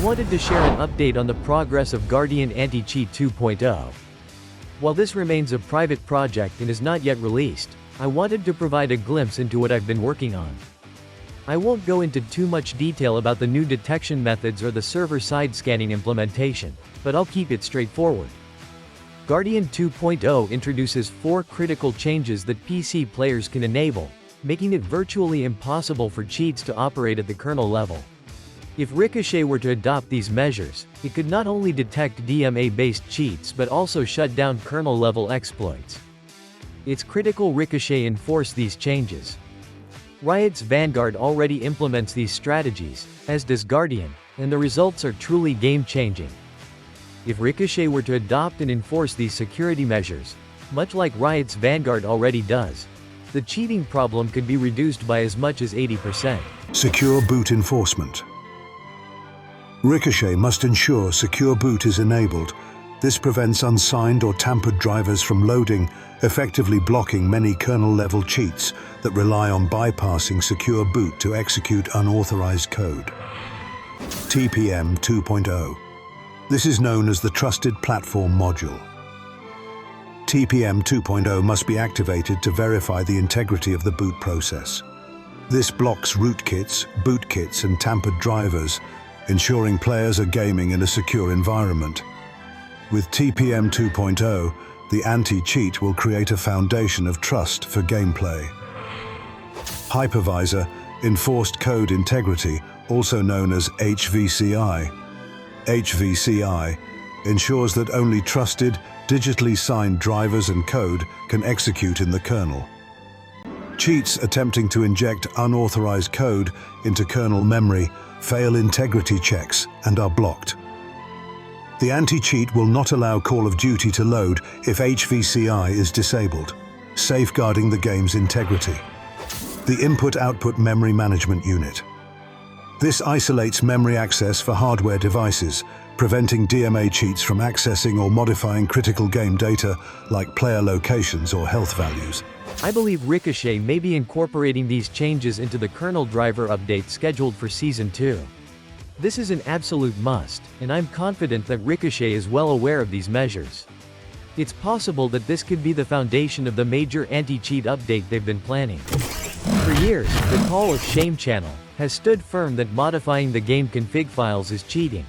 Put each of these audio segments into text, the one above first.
wanted to share an update on the progress of Guardian Anti-Cheat 2.0. While this remains a private project and is not yet released, I wanted to provide a glimpse into what I've been working on. I won't go into too much detail about the new detection methods or the server-side scanning implementation, but I'll keep it straightforward. Guardian 2.0 introduces 4 critical changes that PC players can enable, making it virtually impossible for cheats to operate at the kernel level. If Ricochet were to adopt these measures, it could not only detect DMA-based cheats but also shut down kernel-level exploits. It's critical Ricochet enforce these changes. Riot's Vanguard already implements these strategies, as does Guardian, and the results are truly game-changing. If Ricochet were to adopt and enforce these security measures, much like Riot's Vanguard already does, the cheating problem could be reduced by as much as 80%. Secure boot enforcement. Ricochet must ensure secure boot is enabled. This prevents unsigned or tampered drivers from loading, effectively blocking many kernel-level cheats that rely on bypassing secure boot to execute unauthorized code. TPM 2.0. This is known as the Trusted Platform Module. TPM 2.0 must be activated to verify the integrity of the boot process. This blocks rootkits, bootkits, and tampered drivers, ensuring players are gaming in a secure environment. With TPM 2.0, the anti-cheat will create a foundation of trust for gameplay. Hypervisor, Enforced Code Integrity, also known as HVCI. HVCI ensures that only trusted, digitally signed drivers and code can execute in the kernel. Cheats attempting to inject unauthorized code into kernel memory fail integrity checks and are blocked. The anti-cheat will not allow Call of Duty to load if HVCI is disabled, safeguarding the game's integrity. The Input-Output Memory Management Unit. This isolates memory access for hardware devices, preventing DMA cheats from accessing or modifying critical game data like player locations or health values. I believe Ricochet may be incorporating these changes into the kernel driver update scheduled for Season 2. This is an absolute must, and I'm confident that Ricochet is well aware of these measures. It's possible that this could be the foundation of the major anti-cheat update they've been planning. For years, the Call of Shame channel has stood firm that modifying the game config files is cheating.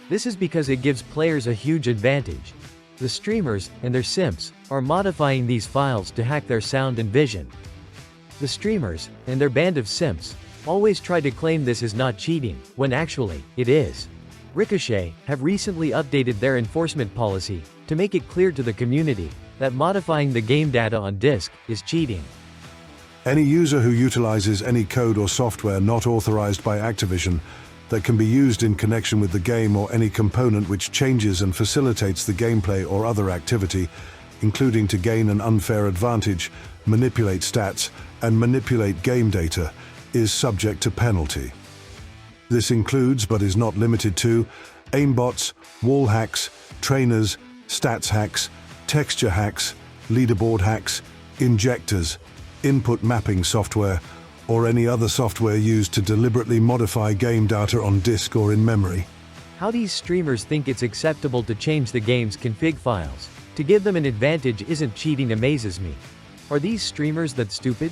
This is because it gives players a huge advantage. The streamers, and their simps, are modifying these files to hack their sound and vision. The streamers, and their band of simps, always try to claim this is not cheating, when actually, it is. Ricochet have recently updated their enforcement policy to make it clear to the community that modifying the game data on disk is cheating. Any user who utilizes any code or software not authorized by Activision that can be used in connection with the game or any component which changes and facilitates the gameplay or other activity, including to gain an unfair advantage, manipulate stats, and manipulate game data, is subject to penalty. This includes, but is not limited to, aimbots, wall hacks, trainers, stats hacks, texture hacks, leaderboard hacks, injectors, input mapping software, or any other software used to deliberately modify game data on disk or in memory. How these streamers think it's acceptable to change the game's config files to give them an advantage isn't cheating amazes me. Are these streamers that stupid?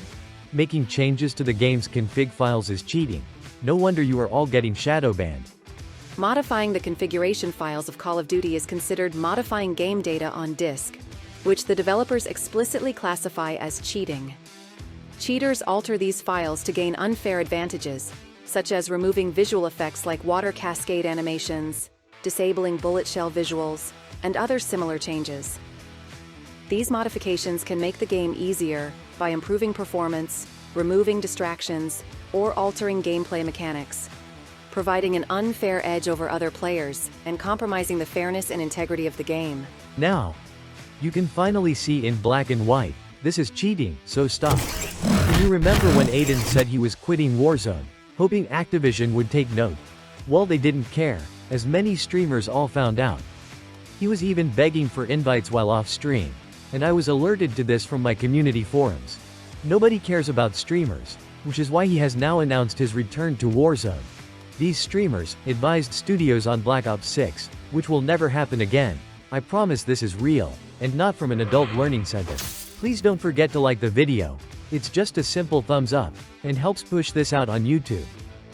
Making changes to the game's config files is cheating. No wonder you are all getting shadow banned. Modifying the configuration files of Call of Duty is considered modifying game data on disk, which the developers explicitly classify as cheating. Cheaters alter these files to gain unfair advantages, such as removing visual effects like water cascade animations, disabling bullet shell visuals, and other similar changes. These modifications can make the game easier by improving performance, removing distractions, or altering gameplay mechanics, providing an unfair edge over other players and compromising the fairness and integrity of the game. Now, you can finally see in black and white, this is cheating, so stop. Can you remember when Aydan said he was quitting Warzone, hoping Activision would take note? Well, they didn't care, as many streamers all found out. He was even begging for invites while off stream, and I was alerted to this from my community forums. Nobody cares about streamers, which is why he has now announced his return to Warzone. These streamers advised studios on Black Ops 6, which will never happen again. I promise this is real, and not from an adult learning center. Please don't forget to like the video. It's just a simple thumbs up, and helps push this out on YouTube.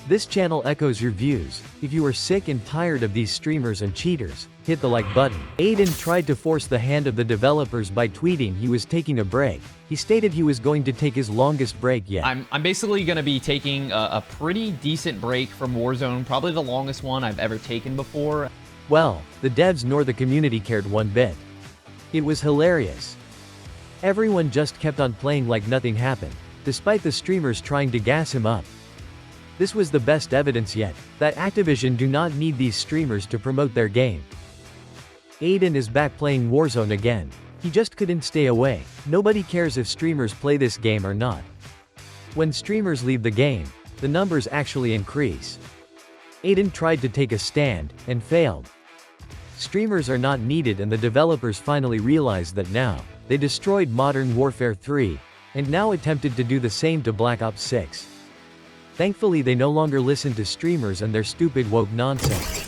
This channel echoes your views. If you are sick and tired of these streamers and cheaters, hit the like button. Aydan tried to force the hand of the developers by tweeting he was taking a break. He stated he was going to take his longest break yet. I'm basically going to be taking a pretty decent break from Warzone, probably the longest one I've ever taken before. Well, the devs nor the community cared one bit. It was hilarious. Everyone just kept on playing like nothing happened, despite the streamers trying to gas him up. This was the best evidence yet, that Activision do not need these streamers to promote their game. Aydan is back playing Warzone again. He just couldn't stay away. Nobody cares if streamers play this game or not. When streamers leave the game, the numbers actually increase. Aydan tried to take a stand, and failed. Streamers are not needed, and the developers finally realized that now. They destroyed Modern Warfare 3, and now attempted to do the same to Black Ops 6. Thankfully they no longer listen to streamers and their stupid woke nonsense.